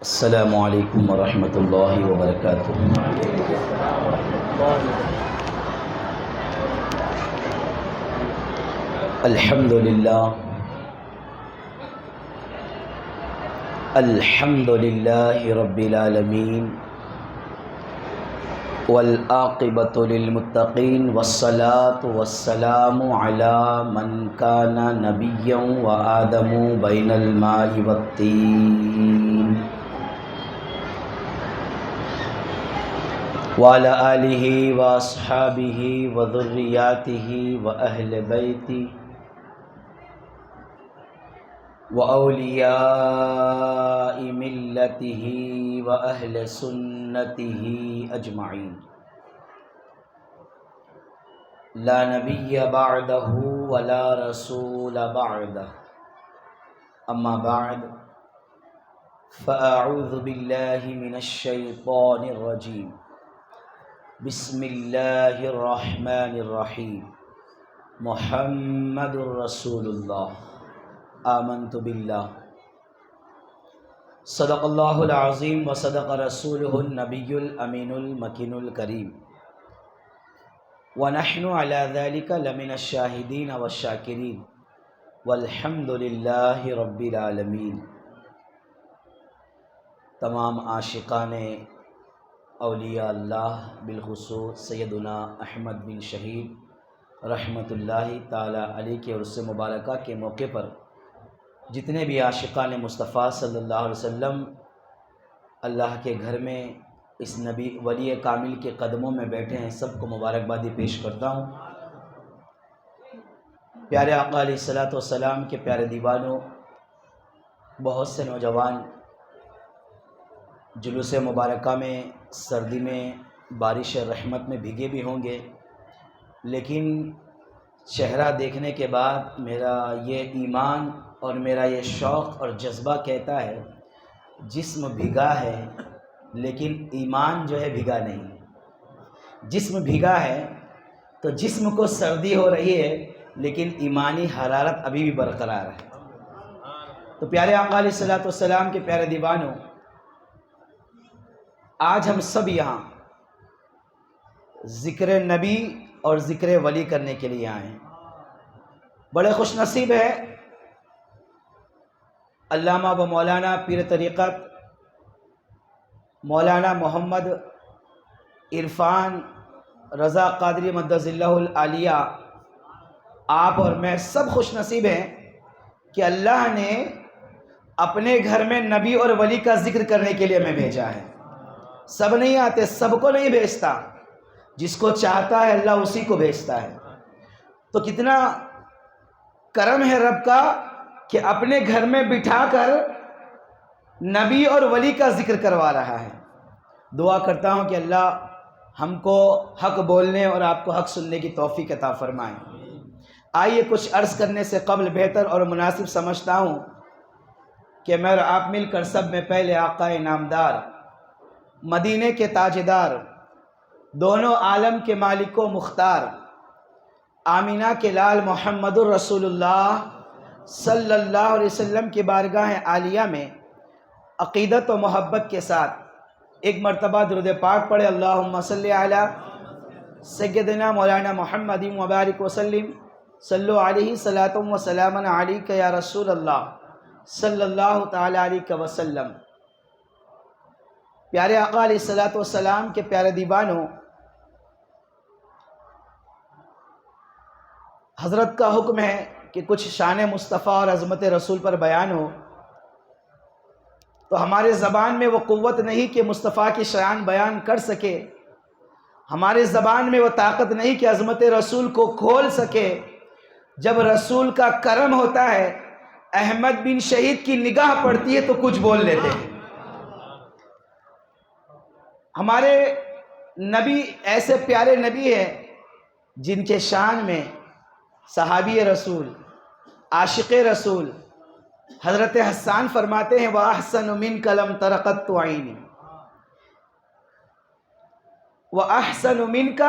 السلام علیکم ورحمۃ اللہ وبرکاتہ۔ الحمد للہ رب العالمین والعاقبۃ للمتقین والصلاة والسلام علی من کان نبیا وآدم بین الماء والطین وعلى آلہ واصحابہ وذریاتہ واہل بیتہ واولیاء ملتہ واہل سنتہ اجمعین، لا نبی بعدہ ولا رسول بعدہ، اما بعد فاعوذ باللہ من الشیطان الرجیم، بسم اللہ الرحمن الرحیم، محمد رسول اللہ، آمنت باللہ، صدق اللہ العظیم وصدق رسولہ النبی الامین المکین الکریم، ونحن علی ذلک لمن الشاہدین والشاکرین، والحمد للہ رب العالمین۔ تمام عاشقان اولیاء اللہ، بالخصوص سیدنا احمد بن شہید رحمۃ اللہ تعالی علیہ کے عرس مبارکہ کے موقع پر جتنے بھی عاشقان مصطفیٰ صلی اللہ علیہ وسلم اللہ کے گھر میں اس نبی ولی کامل کے قدموں میں بیٹھے ہیں، سب کو مبارکبادی پیش کرتا ہوں۔ پیارے آقا علیہ الصلوۃ والسلام کے پیارے دیوانوں، بہت سے نوجوان جلوس مبارکہ میں، سردی میں، بارش رحمت میں بھیگے بھی ہوں گے، لیکن چہرہ دیکھنے کے بعد میرا یہ ایمان اور میرا یہ شوق اور جذبہ کہتا ہے جسم بھیگا ہے لیکن ایمان جو ہے بھیگا نہیں۔ جسم بھیگا ہے تو جسم کو سردی ہو رہی ہے لیکن ایمانی حرارت ابھی بھی برقرار ہے۔ تو پیارے آقا علیہ الصلوۃ والسلام کے پیارے دیوانوں، آج ہم سب یہاں ذکر نبی اور ذکر ولی کرنے کے لیے آئے ہیں۔ بڑے خوش نصیب ہے علامہ و مولانا پیر طریقت مولانا محمد عرفان رضا قادری مدظ اللہ العالیہ، آپ اور میں سب خوش نصیب ہیں کہ اللہ نے اپنے گھر میں نبی اور ولی کا ذکر کرنے کے لیے ہمیں بھیجا ہے۔ سب نہیں آتے، سب کو نہیں بھیجتا، جس کو چاہتا ہے اللہ اسی کو بھیجتا ہے۔ تو کتنا کرم ہے رب کا کہ اپنے گھر میں بٹھا کر نبی اور ولی کا ذکر کروا رہا ہے۔ دعا کرتا ہوں کہ اللہ ہم کو حق بولنے اور آپ کو حق سننے کی توفیق عطا فرمائے۔ آئیے کچھ عرض کرنے سے قبل بہتر اور مناسب سمجھتا ہوں کہ میں اور آپ مل کر سب میں پہلے آقا نامدار، مدینے کے تاجدار، دونوں عالم کے مالک و مختار، آمینہ کے لال محمد الرسول اللہ صلی اللہ علیہ وسلم کی بارگاہ عالیہ میں عقیدت و محبت کے ساتھ ایک مرتبہ درود پاک پڑھے، اللہم صلی علی سیدنا مولانا محمد مبارک وسلم، صلو علیہ صلاۃ و سلام علیک یا رسول اللہ صلی اللہ تعالی علیہ وسلم۔ پیارے آقا علیہ الصلوۃ والسلام کے پیارے دیوانوں، حضرت کا حکم ہے کہ کچھ شان مصطفیٰ اور عظمت رسول پر بیان ہو، تو ہمارے زبان میں وہ قوت نہیں کہ مصطفیٰ کی شان بیان کر سکے، ہمارے زبان میں وہ طاقت نہیں کہ عظمت رسول کو کھول سکے۔ جب رسول کا کرم ہوتا ہے، احمد بن شہید کی نگاہ پڑتی ہے تو کچھ بول لیتے ہیں۔ ہمارے نبی ایسے پیارے نبی ہیں جن کے شان میں صحابی رسول، عاشق رسول حضرت حسان فرماتے ہیں وَأَحْسَنُ مِنْكَ لَمْ تَرَ قَطُّ عَيْنِي، وَأَحْسَنُ مِنْكَ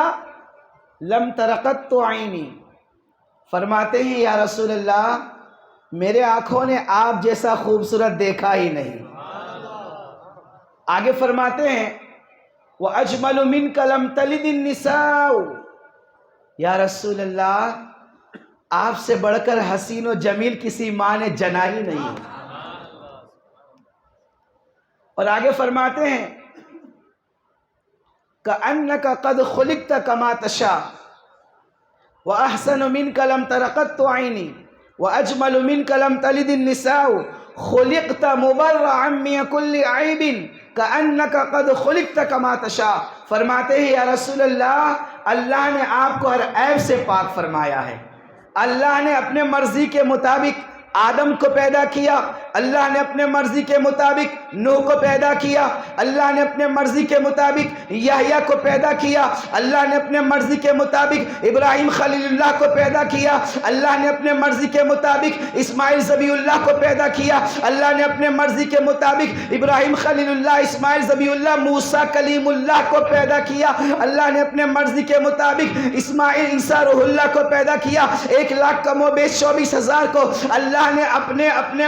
لَمْ تَرَ قَطُّ عَيْنِي، فرماتے ہیں یا رسول اللہ میرے آنکھوں نے آپ جیسا خوبصورت دیکھا ہی نہیں۔ آگے فرماتے ہیں وَأَجْمَلُ مِنْكَ لَمْ تَلِدِ النِّسَاءُ، یا رسول اللہ آپ سے بڑھ کر حسین و جمیل کسی ماں نے جنا ہی نہیں۔ اور آگے فرماتے ہیں كَأَنَّكَ قَدْ خُلِقْتَ كَمَا تَشَاءُ وَأَحْسَنُ مِنْكَ لَمْ تَرَ قَطُّ عَيْنِي وَأَجْمَلُ مِنْكَ لَمْ تَلِدِ النِّسَاءُ خُلِقْتَ مُبَرَّعًا مِنْ كُلِّ عَيْبٍ كَأَنَّكَ قَدْ خُلِقْتَ كَمَا تَشَاءُ۔ فرماتے ہیں یا رسول اللہ نے آپ کو ہر عیب سے پاک فرمایا ہے۔ اللہ نے اپنے مرضی کے مطابق آدم کو پیدا کیا، اللہ نے اپنے مرضی کے مطابق نوح کو پیدا کیا، اللہ نے اپنے مرضی کے مطابق یحییٰ کو پیدا کیا، اللہ نے اپنے مرضی کے مطابق ابراہیم خلیل اللہ کو پیدا کیا، اللہ نے اپنے مرضی کے مطابق اسماعیل ذبیح اللہ کو پیدا کیا، اللہ نے اپنے مرضی کے مطابق ابراہیم خلیل اللہ، اسماعیل ذبیح اللہ، موسیٰ کلیم اللہ کو پیدا کیا، اللہ نے اپنے مرضی کے مطابق اسماعیل عیسیٰ روح اللہ کو پیدا کیا۔ 1,00,000 کم و بیش 24,000 کو اللہ نے اپنے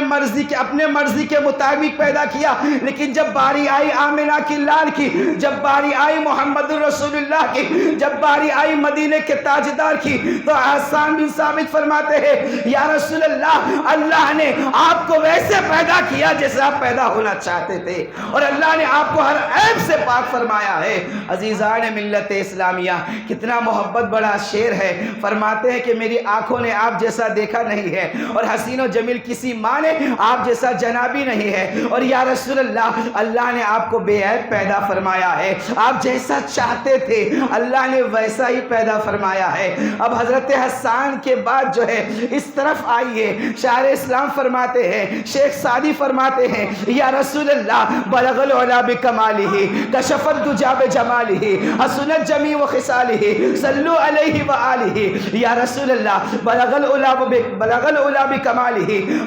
مرضی کے مطابق پیدا کیا، لیکن جب باری آئی آمنہ کی لال کی، جب باری آئی محمد رسول اللہ کی، جب باری آئی مدینے کے تاجدار کی، تو حسان بن ثابت فرماتے ہیں یا رسول اللہ نے آپ کو ویسے پیدا کیا جیسے آپ پیدا ہونا چاہتے تھے، اور اللہ نے آپ کو ہر عیب سے پاک فرمایا ہے۔ عزیزان ملت اسلامیہ، کتنا محبت بڑا شعر ہے۔ فرماتے ہیں کہ میری آنکھوں نے آپ جیسا دیکھا نہیں ہے، اور حسین و جمیل کسی ماں نے آپ جیسا جنا بھی نہیں ہے، اور یا رسول اللہ نے آپ کو بے عیب پیدا فرمایا ہے، آپ جیسا چاہتے تھے اللہ نے ویسا ہی پیدا فرمایا ہے۔ اب حضرت حسان کے بعد جو ہے اس طرف آئیے، شاعر اسلام فرماتے ہیں، شیخ سعدی فرماتے ہیں یا رسول اللہ بلغ العلا بکمالہ کشف الدجا بجمالہ حسنت جمیع خصالہ صلو علیہ وآلہ۔ یا رسول اللہ بلغ العلا بکمالہ،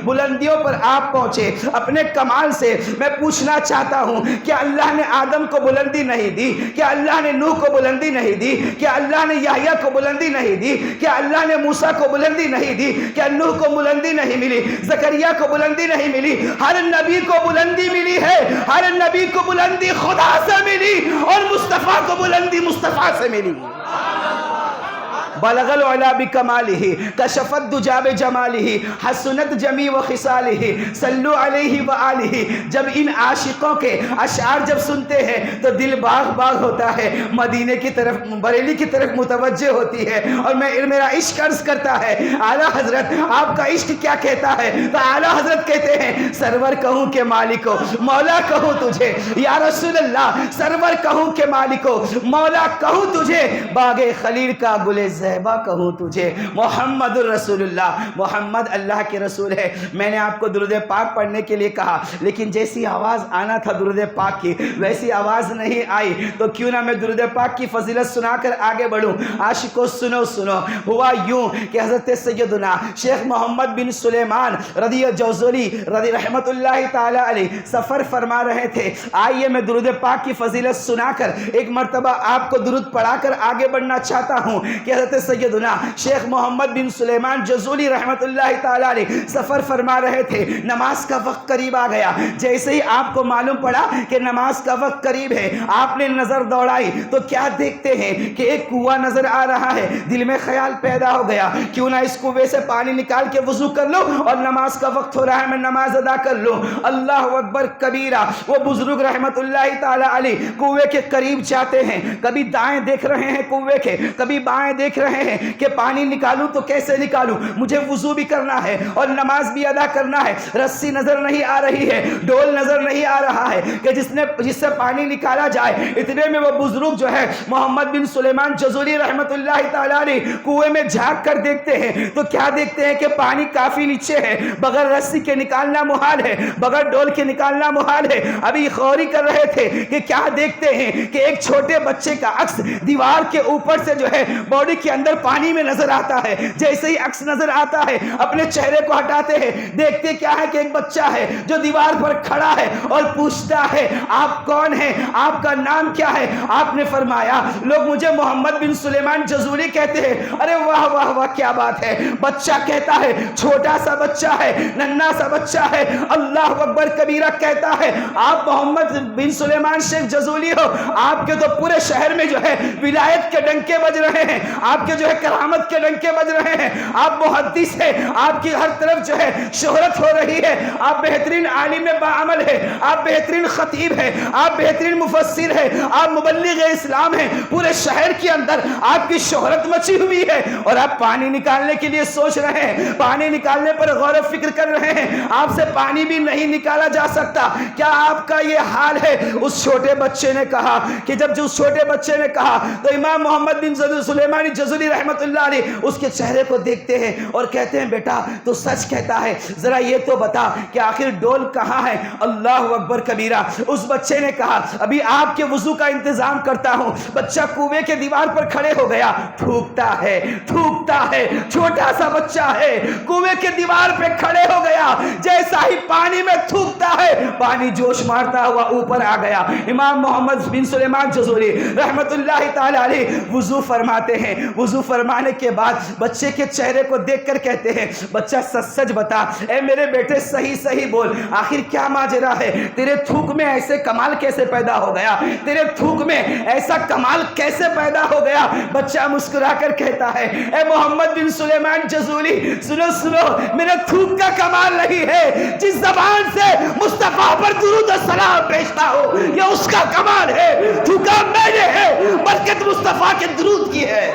بلندیوں پر آپ پہنچے اپنے کمال سے۔ میں پوچھنا چاہتا ہوں کہ اللہ نے آدم کو بلندی نہیں دی؟ کیا اللہ نے نوح کو بلندی نہیں دی؟ کیا اللہ نے یحییٰ کو بلندی نہیں دی؟ کیا اللہ نے موسیٰ کو بلندی نہیں دی؟ کیا نوح کو بلندی نہیں ملی؟ زکریا کو بلندی نہیں ملی؟ ہر نبی کو بلندی ملی ہے، ہر نبی کو بلندی خدا سے ملی، اور مصطفیٰ کو بلندی مصطفیٰ سے ملی۔ بلغ العلا بکمالہ کشف الدجا بجمالہ حسنت جمیع خصالہ صلو علیہ وآلہ۔ جب ان عاشقوں کے اشعار جب سنتے ہیں تو دل باغ باغ ہوتا ہے، مدینے کی طرف، بریلی کی طرف متوجہ ہوتی ہے، اور میرا عشق عرض کرتا ہے اعلیٰ حضرت آپ کا عشق کیا کہتا ہے؟ تو اعلیٰ حضرت کہتے ہیں سرور کہوں کہ مالکو مولا کہوں تجھے، یا رسول اللہ سرور کہوں کہ مالکو مولا کہوں تجھے، باغ خلیل کا گل زیبا کہوں تجھے، محمد الرسول اللہ، محمد اللہ کے رسول ہے۔ میں نے آپ کو درود پاک پڑھنے کے لیے کہا، لیکن جیسی آواز آنا تھا درود پاک کی ویسی آواز نہیں آئی، تو کیوں نہ میں درود پاک کی فضیلت سنا کر آگے بڑھوں۔ عاشقو سنو ہوا یوں کہ حضرت سیدنا شیخ محمد بن سلیمان رضی جوزلی رضی رحمت اللہ تعالی علیہ سفر فرما رہے تھے۔ آئیے میں درود پاک کی فضیلت سنا کر ایک مرتبہ آپ کو درود پڑھا کر آگے بڑھنا چاہتا ہوں کہ حضرت سیدنا شیخ محمد بن سلیمان جزولی رحمت اللہ تعالی علیہ سفر فرما رہے تھے۔ نماز کا وقت قریب آ گیا، جیسے ہی آپ کو معلوم پڑا کہ نماز کا وقت قریب ہے، آپ نے نظر دوڑائی تو کیا دیکھتے ہیں کہ ایک کنواں نظر آ رہا ہے۔ دل میں خیال پیدا ہو گیا کیوں نہ اس کنویں سے پانی نکال کے وضو کر لو، اور نماز کا وقت ہو رہا ہے میں نماز ادا کر لوں۔ اللہ اکبر کبیرہ، وہ بزرگ رحمت اللہ تعالی علیہ کنویں کے قریب جاتے ہیں، کبھی دائیں دیکھ رہے ہیں کنویں کے، کبھی بائیں دیکھ رہے ہیں کہ پانی نکالوں تو کیسے نکالوں، مجھے وضو بھی کرنا ہے اور نماز بھی ادا کرنا ہے۔ رسی نظر نہیں آ رہی ہے، ڈول نظر نہیں آ رہا ہے کہ جس سے پانی نکالا جائے۔ اتنے میں وہ بزرگ جو ہے محمد بن سلیمان جزولی رحمت اللہ تعالی علیہ کنویں میں جھانک کر دیکھتے ہیں تو کیا دیکھتے ہیں کہ پانی کافی نیچے ہے، بغیر رسی کے نکالنا محال ہے، بغیر ڈول کے نکالنا محال ہے۔ ابھی غوری کر رہے تھے کہ کیا دیکھتے ہیں کہ ایک چھوٹے بچے کا عکس دیوار کے اوپر سے جو ہے باڈی کے اندر پانی میں نظر آتا ہے۔ جیسے ہی عکس نظر آتا ہے اپنے چہرے کو ہٹاتے ہیں، دیکھتے کیا ہے کہ ایک بچہ ہے جو دیوار پر کھڑا ہے اور پوچھتا ہے؟ آپ کون ہیں؟ آپ کا نام کیا ہے؟ آپ نے فرمایا لوگ مجھے محمد بن سلیمان جزولی کہتے ہیں۔ ارے واہ واہ واہ، کیا بات ہے! بچہ کہتا ہے، چھوٹا سا بچہ ہے، ننھا سا بچہ ہے، اللہ اکبر کبیرہ کہتا ہے آپ محمد بن سلیمان شیخ جزولی ہو؟ آپ کے تو پورے شہر میں جو ہے ولایت کے ڈنکے بج رہے ہیں، آپ کے جو ہے کرامت کے ڈنکے بج رہے ہیں، آپ محدث ہیں، آپ کی ہر طرف جو ہے شہرت ہو رہی ہے، آپ بہترین عالم باعمل ہے، آپ بہترین خطیب ہے، آپ بہترین مفسر ہے، آپ مبلغ اسلام ہیں، پورے شہر کے اندر آپ کی شہرت مچی ہوئی ہے، اور آپ پانی نکالنے کے لیے سوچ رہے ہیں، پانی نکالنے پر غور و فکر کر رہے ہیں، آپ سے پانی بھی نہیں نکالا جا سکتا۔ کیا آپ کا یہ حال ہے؟ اس چھوٹے بچے نے کہا کہ جب اس چھوٹے بچے نے کہا تو امام محمد بن سلیمان جزولی رحمت اللہ علیہ اس کے چہرے کو دیکھتے ہیں اور کہتے ہیں بیٹا تو سچ کہتا ہے، ذرا یہ تو بتا کہ آخر ڈول کہاں ہے؟ اللہ اکبر کبیرہ۔ اس بچے نے کہا ابھی آپ کے وضو کا انتظام کرتا ہوں۔ بچہ کنویں کے دیوار پر کھڑے ہو گیا، تھوکتا ہے، تھوکتا ہے، چھوٹا سا بچہ ہے، کنویں کے دیوار پہ کھڑے ہو گیا، جیسا ہی پانی میں تھوکتا ہے پانی جوش مارتا ہوا اوپر آ گیا۔ امام محمد بن سلیمان جزولی رحمت اللہ تعالی علیہ وضو فرماتے ہیں، وضو فرمانے کے بعد بچے کے چہرے کو دیکھ کر کہتے ہیں بچہ سچ سچ بتا، اے میرے بیٹے صحیح صحیح بول، آخر کیا ماجرا ہے؟ تیرے تھوک میں ایسے کمال کیسے پیدا ہو گیا؟ تیرے تھوک میں ایسا کمال کیسے پیدا ہو گیا؟ بچہ مسکرا کر کہتا ہے اے محمد بن سلیمان جزولی سنو سنو، میرے تھوک کا کمال نہیں ہے، جس زبان سے مصطفیٰ پر درود و سلام بھیجتا ہو یہ اس کا کمال ہے، تھوکا میں نے ہے، برکت مصطفیٰ کے درود کی ہے۔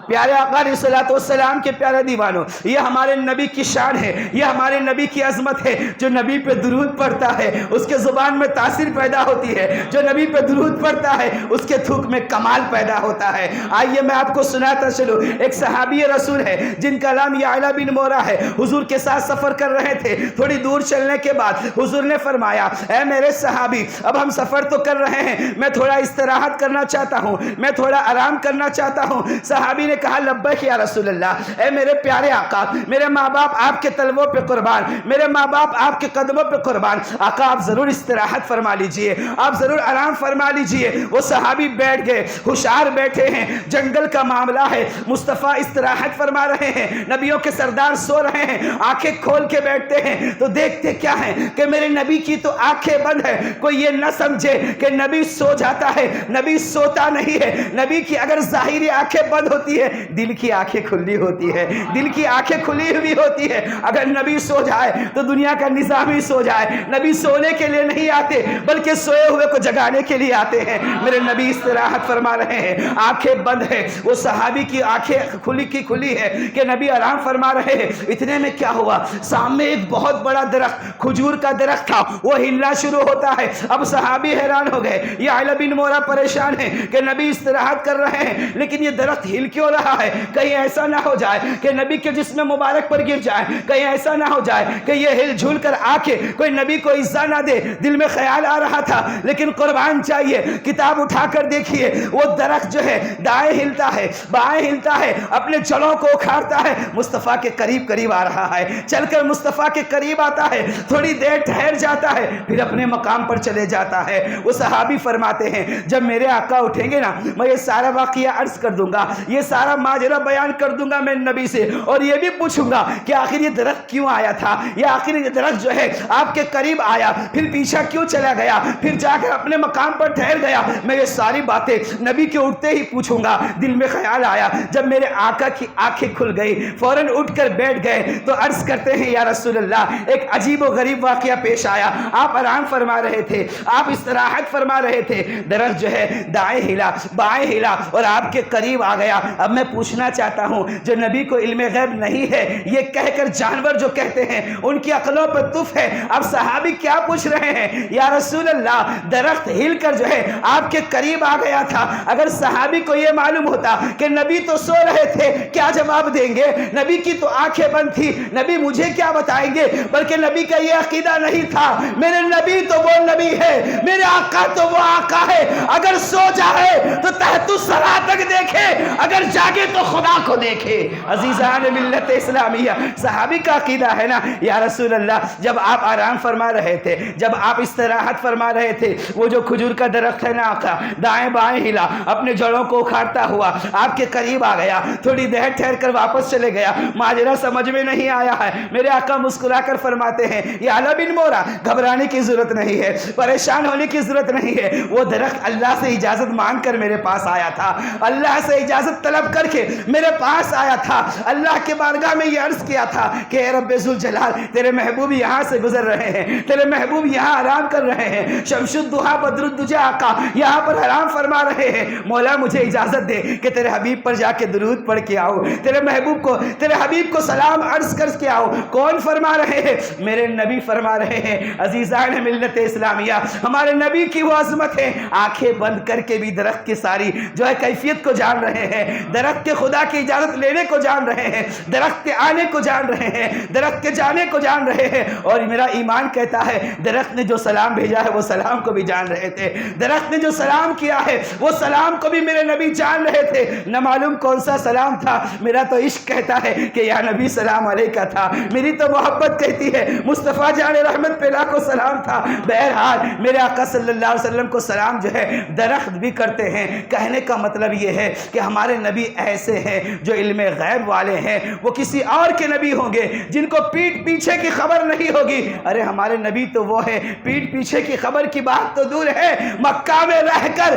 پیارے آقا علیہ الصلوۃ والسلام کے پیارے دیوانوں، یہ ہمارے نبی کی شان ہے، یہ ہمارے نبی کی عظمت ہے۔ جو نبی پہ درود پڑھتا ہے اس کے زبان میں تاثیر پیدا ہوتی ہے، جو نبی پہ درود پڑھتا ہے اس کے تھوک میں کمال پیدا ہوتا ہے۔ آئیے میں آپ کو سناتا چلوں، ایک صحابی رسول ہے جن کا نام یعلا بن مورہ ہے، حضور کے ساتھ سفر کر رہے تھے، تھوڑی دور چلنے کے بعد حضور نے فرمایا اے میرے صحابی اب ہم سفر تو کر رہے ہیں، میں تھوڑا استراحت کرنا چاہتا ہوں، میں تھوڑا آرام کرنا چاہتا ہوں۔ صحابی نے کہا لبیک یا رسول اللہ، اے میرے پیارے آقا، میرے ماں باپ آپ کے تلووں پہ قربان، میرے ماں باپ آپ کے قدموں پہ قربان، آقا آپ ضرور استراحت فرما لیجئے، آپ ضرور آرام فرما لیجئے۔ وہ صحابی بیٹھ گئے، ہوشیار بیٹھے ہیں، جنگل کا معاملہ ہے، مصطفیٰ استراحت فرما رہے ہیں، نبیوں کے سردار سو رہے ہیں، آنکھیں کھول کے بیٹھتے ہیں تو دیکھتے کیا ہیں کہ میرے نبی کی تو آنکھیں بند ہے۔ کوئی یہ نہ سمجھے کہ نبی سو جاتا ہے، نبی سوتا نہیں ہے، نبی کی اگر ظاہری آنکھیں بند ہوتی ہے دل کی آنکھیں کھلی ہوتی ہے، دل کی آنکھیں کھلی ہوئی ہوتی ہے۔ اگر نبی سو جائے تو دنیا کا نظام ہی سو جائے۔ نبی سونے کے لیے نہیں آتے بلکہ سوئے ہوئے کو جگانے کے لیے آتے ہیں۔ میرے نبی استراحت فرما رہے ہیں، آنکھیں بند ہے، وہ صحابی کی آنکھیں کھلی کی کھلی ہے کہ نبی آرام فرما رہے ہیں۔ اتنے میں کیا ہوا، سامنے ایک بہت بڑا درخت، کھجور کا درخت تھا، وہ ہلنا شروع ہوتا ہے۔ اب صحابی حیران ہو گئے، یہ یعلا بن مورہ پریشان ہے کہ نبی استراحت کر رہے ہیں لیکن یہ درخت ہل کیوں رہا ہے؟ کہیں ایسا نہ ہو جائے کہ نبی کے جسم مبارک پر گر جائے، کہیں ایسا نہ ہو جائے کہ یہ ہل جھول کر آ کے کوئی نبی کو ایذا نہ دے۔ دل میں خیال آ رہا تھا لیکن قربان چاہیے، کتاب اٹھا کر دیکھیے وہ درخت جو ہے دائیں ہلتا ہے بائیں ہلتا ہے، اپنے جڑوں کو اکھاڑتا ہے، مصطفیٰ کے قریب قریب آ رہا ہے، چل کر مصطفیٰ کے قریب آتا ہے، تھوڑی دیر ٹھہر جاتا ہے، پھر اپنے مقام پر چلے جاتا ہے۔ وہ صحابی فرماتے ہیں جب میرے آقا اٹھیں گے نا میں یہ سارا واقعہ عرض کر دوں گا، یہ سارا ماجرا بیان کر دوں گا میں نبی سے، اور یہ بھی پوچھوں گا کہ آخر یہ درخت کیوں آیا تھا، یہ آخر یہ درخت جو ہے آپ کے قریب آیا پھر پیچھا کیوں چلا گیا، پھر جا کر اپنے مقام پر ٹھہر گیا۔ میں یہ ساری باتیں نبی کے اٹھتے ہی پوچھوں گا۔ دل میں خیال آیا، جب میرے آقا کی آنکھیں کھل گئی فوراً اٹھ کر بیٹھ گئے تو عرض کرتے ہیں یا رسول اللہ ایک عجیب و غریب واقعہ پیش آیا، آپ آرام فرما رہے تھے، آپ استراحت فرما رہے تھے، درخت جو ہے دائیں ہلا بائیں ہلا اور آپ کے قریب آ گیا۔ اب میں پوچھنا چاہتا ہوں جو نبی کو علم غیب نہیں ہے یہ کہہ کر جانور جو کہتے ہیں ان کی عقلوں پر تف ہے، اب صحابی کیا پوچھ رہے ہیں یا رسول اللہ درخت ہل کر جو ہے آپ کے قریب آ گیا تھا، اگر صحابی کو یہ معلوم ہوتا کہ نبی تو سو رہے تھے کیا جواب دیں گے؟ نبی کی تو آنکھیں بند تھی، نبی مجھے کیا بتائیں گے؟ بلکہ نبی کا یہ عقیدہ نہیں تھا، میرے نبی تو وہ نبی ہے، میرے آقا تو وہ آقا ہے، اگر سو جائے تو تحت الثری تک دیکھے، اگر جاگے تو خدا کو دیکھے۔ عزیزان ملت اسلامیہ، صحابی کا عقیدہ ہے نا، یا رسول اللہ جب آپ آرام فرما رہے تھے، جب آپ استراحت فرما رہے تھے، وہ جو کھجور کا درخت ہے نا آقا دائیں بائیں ہلا، اپنے جڑوں کو اکھاڑتا ہوا آپ کے قریب آ گیا، تھوڑی دیر ٹھہر کر واپس چلے گیا، ماجرا سمجھ میں نہیں آیا ہے، میرے آقا مسکرا کر فرماتے ہیں یا علی بن مورا گھبرانے کی ضرورت نہیں ہے، پریشان ہونے کی ضرورت نہیں ہے، وہ درخت اللہ سے اجازت مانگ کر میرے پاس آیا تھا، اللہ سے اجازت طلب کر کے میرے پاس آیا تھا، اللہ کے بارگاہ میں یہ عرض کیا تھا کہ اے رب ذوالجلال تیرے محبوب یہاں سے گزر رہے ہیں، تیرے محبوب یہاں آرام کر رہے ہیں، شمس الضحیٰ بدر الدجا آقا یہاں پر آرام فرما رہے ہیں، مولا مجھے اجازت دے کہ تیرے حبیب پر جا کے درود پڑھ کے آؤ، تیرے محبوب کو تیرے حبیب کو سلام عرض کر کے آؤ۔ کون فرما رہے ہیں؟ میرے نبی فرما رہے ہیں۔ عزیزان ملت اسلامیہ، ہمارے نبی کی وہ عظمت ہے، آنکھیں بند کر کے بھی درخت کی ساری جو ہے کیفیت کو جان رہے ہیں، درخت کے خدا کی اجازت لینے کو جان رہے ہیں، درخت کے آنے کو جان رہے ہیں، درخت کے جانے کو جان رہے ہیں، اور میرا ایمان کہتا ہے درخت نے جو سلام بھیجا ہے وہ سلام کو بھی جان رہے تھے، درخت نے جو سلام کیا ہے وہ سلام کو بھی میرے نبی جان رہے تھے، نہ معلوم کون سا سلام تھا، میرا تو عشق کہتا ہے کہ یا نبی سلام علیکہ تھا، میری تو محبت کہتی ہے مصطفیٰ جان رحمت پہ لاکھوں سلام تھا۔ بہرحال میرے آقا صلی اللہ علیہ وسلم کو سلام جو ہے درخت بھی کرتے ہیں۔ کہنے کا مطلب یہ ہے کہ ہمارے نبی ایسے ہیں جو علم غیب والے ہیں، وہ کسی اور کے نبی ہوں گے جن کو پیٹ پیچھے کی خبر نہیں ہوگی، ارے ہمارے نبی تو وہ ہے پیٹ پیچھے کی خبر کی بات تو دور ہے، مکہ میں رہ کر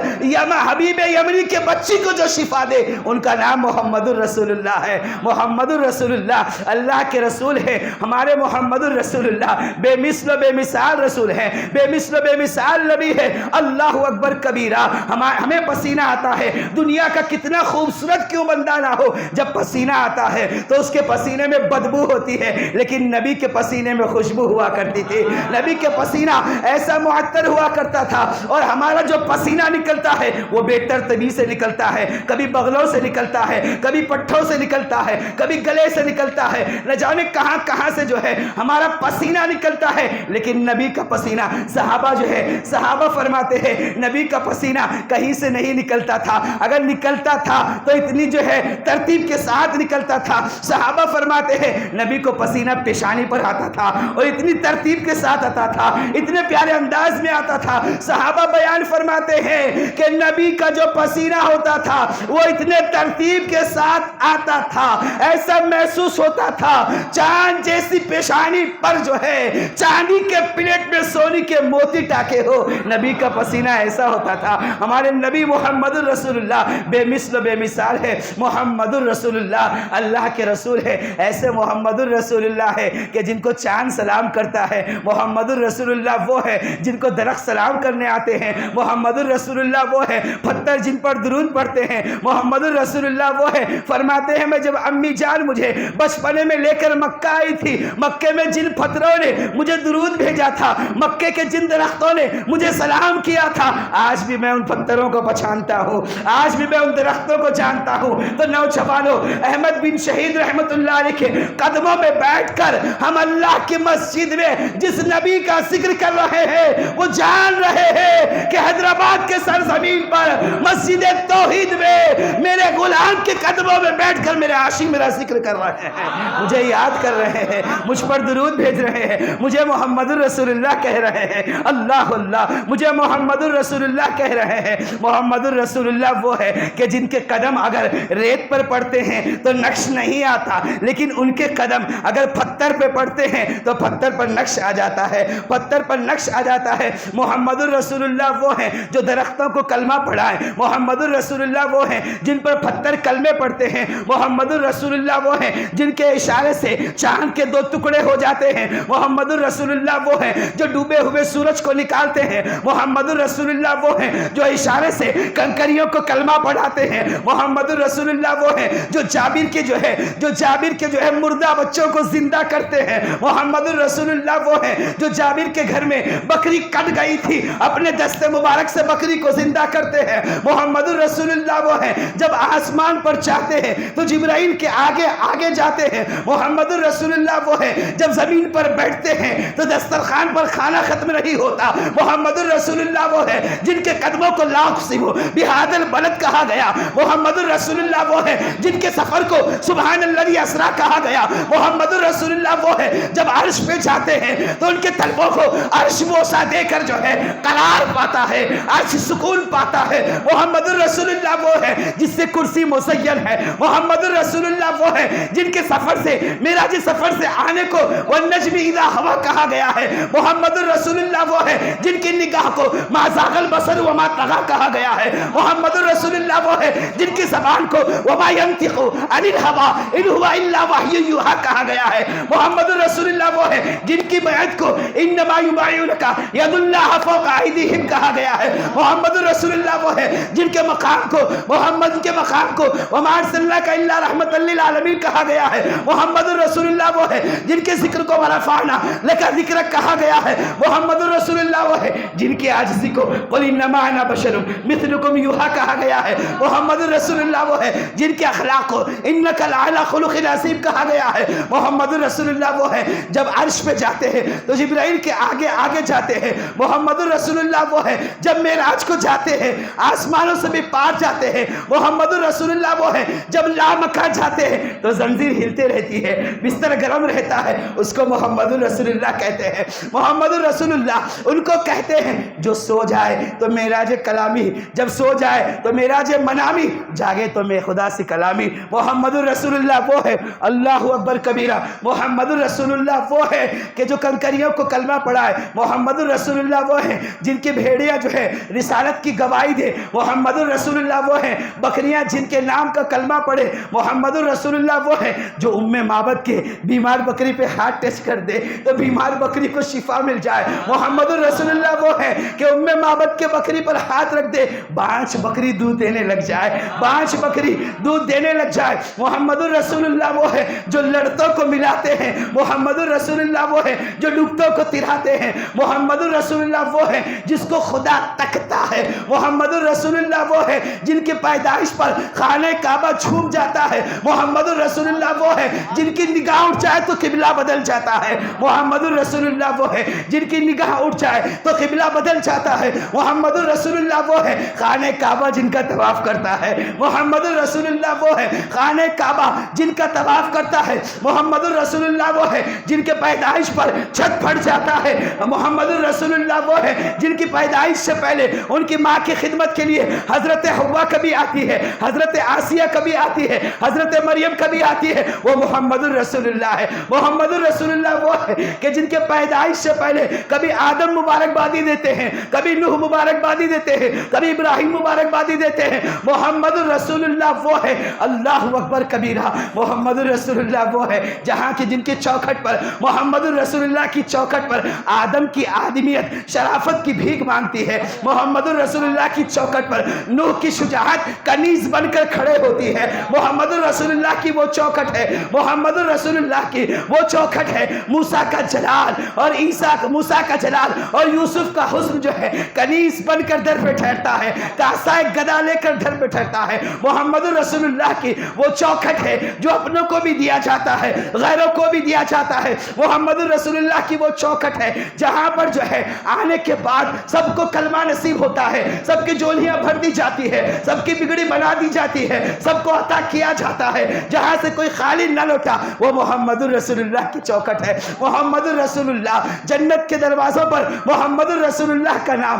حبیب یمنی کے بچی کو جو شفا دے ان کا نام محمد الرسول اللہ ہے، محمد الرسول اللہ اللہ کے رسول ہے، ہمارے محمد الرسول اللہ بے مثل و بے مثال رسول ہے، بے مثل و بے مثال نبی ہے۔ اللہ اکبر کبیرہ، ہمیں پسینہ آتا ہے، دنیا کا کتنا خوبصورت کیوں بندہ نہ ہو، جب پسینہ آتا ہے تو اس کے پسینے میں بدبو ہوتی ہے، لیکن نبی کے پسینے میں خوشبو ہوا کرتی تھی، نبی کے پسینہ ایسا معطر ہوا کرتا تھا، اور ہمارا جو پسینہ نکلتا ہے وہ بے ترتیبی سے نکلتا ہے، کبھی بغلوں سے نکلتا ہے، کبھی پٹھوں سے نکلتا ہے، کبھی گلے سے نکلتا ہے، نہ جانے کہاں کہاں سے جو ہے ہمارا پسینہ نکلتا ہے، لیکن نبی کا پسینہ صحابہ جو ہے صحابہ فرماتے ہیں نبی کا پسینہ کہیں سے نہیں نکلتا تھا، اگر نکلتا تھا تو اتنی جو ہے ترتیب کے ساتھ نکلتا تھا، صحابہ فرماتے ہیں نبی کو پسینہ پیشانی پر آتا تھا اور اتنی ترتیب کے ساتھ آتا تھا، اتنے پیارے انداز میں آتا تھا، صحابہ بیان فرماتے ہیں کہ نبی کا جو پسینہ ہوتا تھا وہ اتنے ترتیب کے ساتھ آتا تھا، ایسا محسوس ہوتا تھا چاند جیسی پیشانی پر جو ہے چاندی کے پلیٹ میں سونے کے موتی ٹاکے ہو، نبی کا پسینہ ایسا ہوتا تھا۔ ہمارے نبی محمد الرسول اللہ بے مثل و بے مثال ہے، محمد الرسول اللہ اللہ کے رسول ہے، ایسے محمد الرسول اللہ ہے کہ جن کو چاند سلام کرتا ہے، محمد الرسول اللہ وہ ہے جن کو درخت سلام کرنے آتے ہیں، محمد الرسول اللہ وہ ہے پتھر جن پر درود پڑھتے ہیں، محمد الرسول اللہ وہ ہے فرماتے ہیں میں جب امی جان مجھے بچپنے میں لے کر مکہ آئی تھی، مکے میں جن پتھروں نے مجھے درود بھیجا تھا، مکے کے جن درختوں نے مجھے سلام کیا تھا، آج بھی میں ان پتھروں کو پہچانتا ہوں، آج بھی میں ان درختوں کو جانتا ہوں۔ تو نوجوانوں، احمد بن شہید رحمت اللہ علیہ کے قدموں میں بیٹھ کر ہم اللہ کی مسجد میں جس نبی کا ذکر کر رہے ہیں وہ جان رہے ہیں کہ حیدرآباد کے سرزمین پر مسجد توحید میں میرے غلام کے قدموں میں بیٹھ کر میرے عاشق میرا ذکر کر رہے ہیں، مجھے یاد کر رہے ہیں، مجھ پر درود بھیج رہے ہیں، مجھے محمد الرسول اللہ کہہ رہے ہیں، اللہ اللہ مجھے محمد الرسول اللہ کہہ رہے ہیں۔ محمد الرسول اللہ وہ ہے کہ جن کے قدم اگر ریت پر پڑتے ہیں تو نقش نہیں آتا، لیکن ان کے قدم اگر پتھر پہ پڑتے ہیں تو پتھر پر نقش آ جاتا ہے، پتھر پر نقش آ جاتا ہے۔ محمد الرسول اللہ وہ ہیں جو درختوں کو کلمہ پڑھائیں، محمد الرسول اللہ وہ ہیں جن پر پتھر کلمے پڑھتے ہیں، محمد الرسول اللہ وہ ہیں جن کے اشارے سے چاند کے دو ٹکڑے ہو جاتے ہیں، محمد الرسول اللہ وہ ہیں جو ڈوبے ہوئے سورج کو نکالتے ہیں، محمد الرسول اللہ وہ ہیں جو اشارے سے کنکریوں کو کلمہ پڑھاتے ہیں، محمد الرسول اللہ وہ ہیں جو جابر کے جو ہے مردہ بچوں کو زندہ کرتے ہیں، محمد الرسول اللہ وہ ہیں جو جابر کے گھر میں بکری کٹ گئی تھی اپنے دست مبارک سے بکری کو زندہ کرتے ہیں، محمد الرسول اللہ وہ ہیں جب آسمان پر چاہتے ہیں تو جبرائیل کے آگے آگے جاتے ہیں، محمد الرسول اللہ وہ ہیں جب زمین پر بیٹھتے ہیں تو دسترخوان پر کھانا ختم نہیں ہوتا، محمد الرسول اللہ وہ ہیں جن کے قدموں کو لا اقسم بہذا البلد کہا گیا، محمد الرسول رسول اللہ وہ ہے جن کے سفر کو سبحان الذی اسریٰ کہا گیا. محمد رسول اللہ وہ ہے جب عرش پہ جاتے ہیں تو ان کے طلبوں کو عرش بوسہ دے کر جو ہے قرار پاتا ہے, عرش سکون پاتا ہے. محمد رسول اللہ وہ ہے جس سے کرسی مزین ہے. محمد رسول اللہ وہ ہے جن کے سفر سے معراج سفر سے آنے کو والنجم اذا ہوا کہا گیا ہے. محمد رسول اللہ وہ ہے جن کی نگاہ کو ما زاغ البصر وما طغى کہا گیا ہے. محمد رسول اللہ وہ ہے جن کی زبان کو وما ينطق عن الهوى ان هو الا وحی یوحی کہا گیا ہے. محمد رسول اللہ وہ ہے جن کی بیعت کو انما یبایعونک ید اللہ فوق ایدیہم کہا گیا ہے. محمد رسول اللہ وہ ہے جن کے مقام کو محمد کے مقام کو وما ارسلناک الا رحمۃ للعالمین کہا گیا ہے. محمد رسول اللہ وہ ہے جن کے ذکر کو ورفعنا لک ذکرک کہا گیا ہے. محمد رسول اللہ وہ ہے جن کے عاجزی کو قل انما انا بشر مثلکم یوحی کہا گیا ہے. محمد رسول اللہ وہ ہے جن کے اخلاق کو انک لعلی خلق عظیم کہا گیا ہے. محمد رسول اللہ وہ ہے جب عرش پہ جاتے ہیں تو جبرائیل کے آگے آگے جاتے ہیں. محمد رسول اللہ وہ ہے جب معراج کو جاتے ہیں آسمانوں سے بھی پار جاتے ہیں. محمد رسول اللہ وہ ہے جب لامکان جاتے ہیں تو زنجیر ہلتے رہتی ہے, بستر گرم رہتا ہے, اس کو محمد رسول اللہ کہتے ہیں. محمد رسول اللہ ان کو کہتے ہیں جو سو جائے تو معراج کلامی, جب سو جائے تو معراج منامی, جاگے تو میں خدا سے کلامی. محمد رسول اللہ وہ ہے اللہ اکبر کبیرہ. محمد رسول اللہ وہ ہے کہ جو کنکریوں کو کلمہ پڑھائے. محمد رسول اللہ وہ ہے جن کی بھیڑیاں جو ہے رسالت کی گواہی دے. محمد رسول اللہ وہ ہے بکریاں جن کے نام کا کلمہ پڑھے. محمد رسول اللہ وہ ہے جو معبد کے بیمار بکری پہ ہاتھ ٹچ کر دے تو بیمار بکری کو شفا مل جائے. محمد رسول اللہ وہ ہے کہ معبد کے بکری پر ہاتھ رکھ دے, بانچ بکری دودھ دینے لگ جائے, بانچ بکری دودھ دینے لگ جائے. محمد رسول اللہ وہ ہے جو لڑتوں کو ملاتے ہیں. محمد رسول اللہ وہ ہے جو ڈوبتوں کو تراتے ہیں. محمد رسول اللہ وہ ہے جس کو خدا تکتا ہے. محمد رسول اللہ وہ ہے جن کی پیدائش پر خانہ کعبہ جھوم جاتا ہے. محمد رسول اللہ وہ ہے جن کی نگاہ اٹھ جائے تو قبلہ بدل جاتا ہے. محمد رسول اللہ وہ ہے جن کی نگاہ اٹھ جائے تو قبلہ بدل جاتا ہے. محمد رسول اللہ وہ ہے خانہ کعبہ جن کا طواف کرتا ہے. محمد رسول اللہ وہ ہے خانہ کعبہ جن کا طواف کرتا ہے. محمد رسول اللہ وہ ہے جن کے پیدائش پر چھت پھٹ جاتا ہے. محمد رسول اللہ وہ ہے جن کی پیدائش سے پہلے ان کی ماں کی خدمت کے لیے حضرت حوا کبھی آتی ہے, حضرت آسیہ کبھی آتی ہے, حضرت مریم کبھی آتی ہے. وہ محمد رسول اللہ ہے. محمد رسول اللہ وہ ہے کہ جن کے پیدائش سے پہلے کبھی آدم مبارکبادی دیتے ہیں, کبھی نوح مبارکبادی دیتے ہیں, کبھی ابراہیم مبارکبادی دیتے ہیں. محمد رسول اللہ وہ ہے اللہ اکبر کبیرہ. محمد رسول اللہ وہ ہے جہاں کی جن کی چوکھٹ پر محمد رسول اللہ کی چوکھٹ پر آدم کی آدمیت شرافت کی بھیک مانگتی ہے. محمد رسول اللہ کی چوکھٹ پر نوح کی شجاعت کنیز بن کر کھڑے ہوتی ہے. محمد رسول اللہ کی وہ چوکھٹ ہے, محمد رسول اللہ کی وہ چوکھٹ ہے. موسیٰ کا جلال اور موسیٰ کا جلال اور یوسف کا حسن جو ہے کنیز بن کر در پہ ٹھہرتا ہے, کاسہ گدا لے کر در پہ ٹھہرتا ہے. محمد رسول اللہ کی وہ چوکھٹ ہے جو اپنوں کو بھی دیا جاتا ہے, غیروں کو بھی دیا جاتا ہے. محمد رسول اللہ کی وہ چوکھٹ ہے جہاں پر جو ہے آنے کے بعد سب کو کلمہ نصیب ہوتا ہے, سب کی جولیاں بھر دی جاتی ہے, سب کی بگڑی بنا دی جاتی ہے, سب کو عطا کیا جاتا ہے, جہاں سے کوئی خالی نہ لوٹا. وہ محمد رسول اللہ کی چوکھٹ ہے. محمد رسول اللہ جنت کے دروازوں پر محمد رسول اللہ کا نام,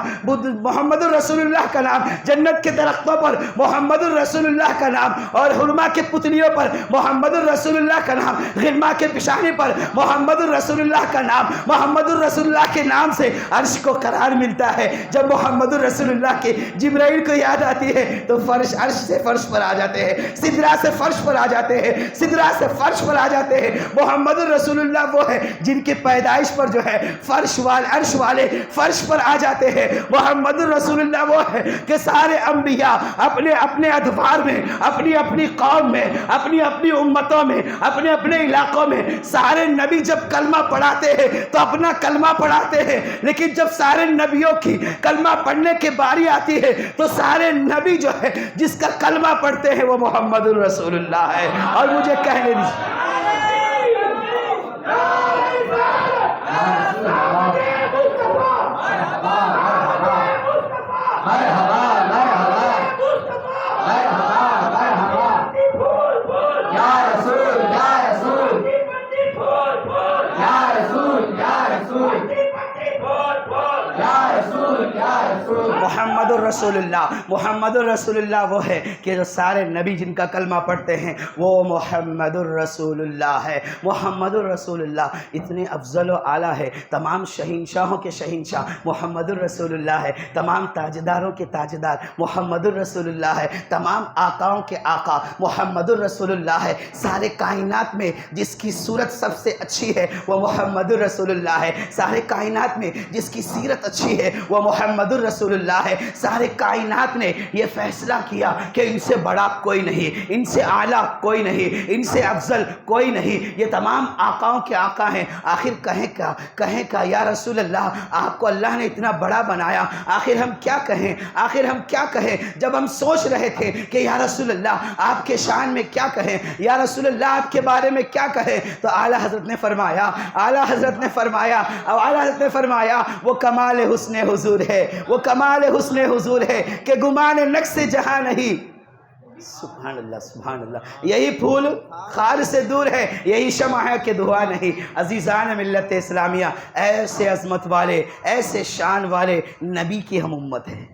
محمد رسول اللہ کا نام, جنت کے درختوں پر محمد رسول اللہ کا نام, اور حرما کے پتلیوں پر محمد رسول اللہ کا نام, غلما کے پیشانی پر محمد رسول اللہ کا نام. محمد رسول اللہ کے نام سے عرش کو قرار ملتا ہے. جب محمد رسول اللہ کے جبرائیل کو یاد آتی ہے تو فرش عرش سے فرش پر آ جاتے ہیں, سدرا سے فرش پر آ جاتے ہیں, سدرا سے فرش پر آ جاتے ہیں. محمد رسول اللہ وہ ہے جن کی پیدائش پر جو ہے فرش والے عرش والے فرش پر آ جاتے ہیں. محمد رسول اللہ وہ ہے کہ سارے انبیاء اپنے اپنے ادوار میں, اپنی اپنی قوم میں, اپنی اپنی امتوں میں, اپنے اپنے علاقوں میں سارے نبی جب کلمہ پڑھاتے ہیں تو اپنا کلمہ پڑھاتے ہیں, لیکن جب سارے نبیوں کی کلمہ پڑھنے کی باری آتی ہے تو سارے نبی جو ہے جس کا کلمہ پڑھتے ہیں وہ محمد رسول اللہ ہے. اور مجھے کہنے دیجیے محمد الرسول اللہ، محمد الرسول اللہ وہ ہے کہ جو سارے نبی جن کا کلمہ پڑھتے ہیں وہ محمد الرسول اللہ ہے۔ محمد الرسول اللہ اتنے افضل و اعلیٰ ہے، تمام شہنشاہوں کے شہنشاہ محمد الرسول اللہ ہے، تمام تاجداروں کے تاجدار محمد الرسول اللہ ہے، تمام آقاؤں کے آقا محمد الرسول اللہ ہے۔ سارے کائنات میں جس کی صورت سب سے اچھی ہے وہ محمد الرسول اللہ ہے، سارے کائنات میں جس کی سیرت اچھی ہے وہ محمد الرسول اللہ ہے۔ سارے کائنات نے یہ فیصلہ کیا کہ ان سے بڑا کوئی نہیں، ان سے اعلیٰ کوئی نہیں، ان سے افضل کوئی نہیں، یہ تمام آقاؤں کے آقا ہیں۔ آخر کہیں کا یا رسول اللہ، آپ کو اللہ نے اتنا بڑا بنایا، آخر ہم کیا کہیں، آخر ہم کیا کہیں؟ جب ہم سوچ رہے تھے کہ یا رسول اللہ آپ کے شان میں کیا کہیں، یا رسول اللہ آپ کے بارے میں کیا کہیں، تو اعلیٰ حضرت نے فرمایا، اعلیٰ حضرت نے فرمایا، اعلیٰ حضرت نے فرمایا وہ کمال حسن حضور ہے، وہ کمال حسن حضور ہے کہ گمان نقص جہاں نہیں۔ سبحان اللہ، سبحان اللہ، یہی پھول خار سے دور ہے، یہی شمع ہے کہ دھواں نہیں۔ عزیزان ملت اسلامیہ، ایسے عظمت والے، ایسے شان والے نبی کی ہم امت ہیں۔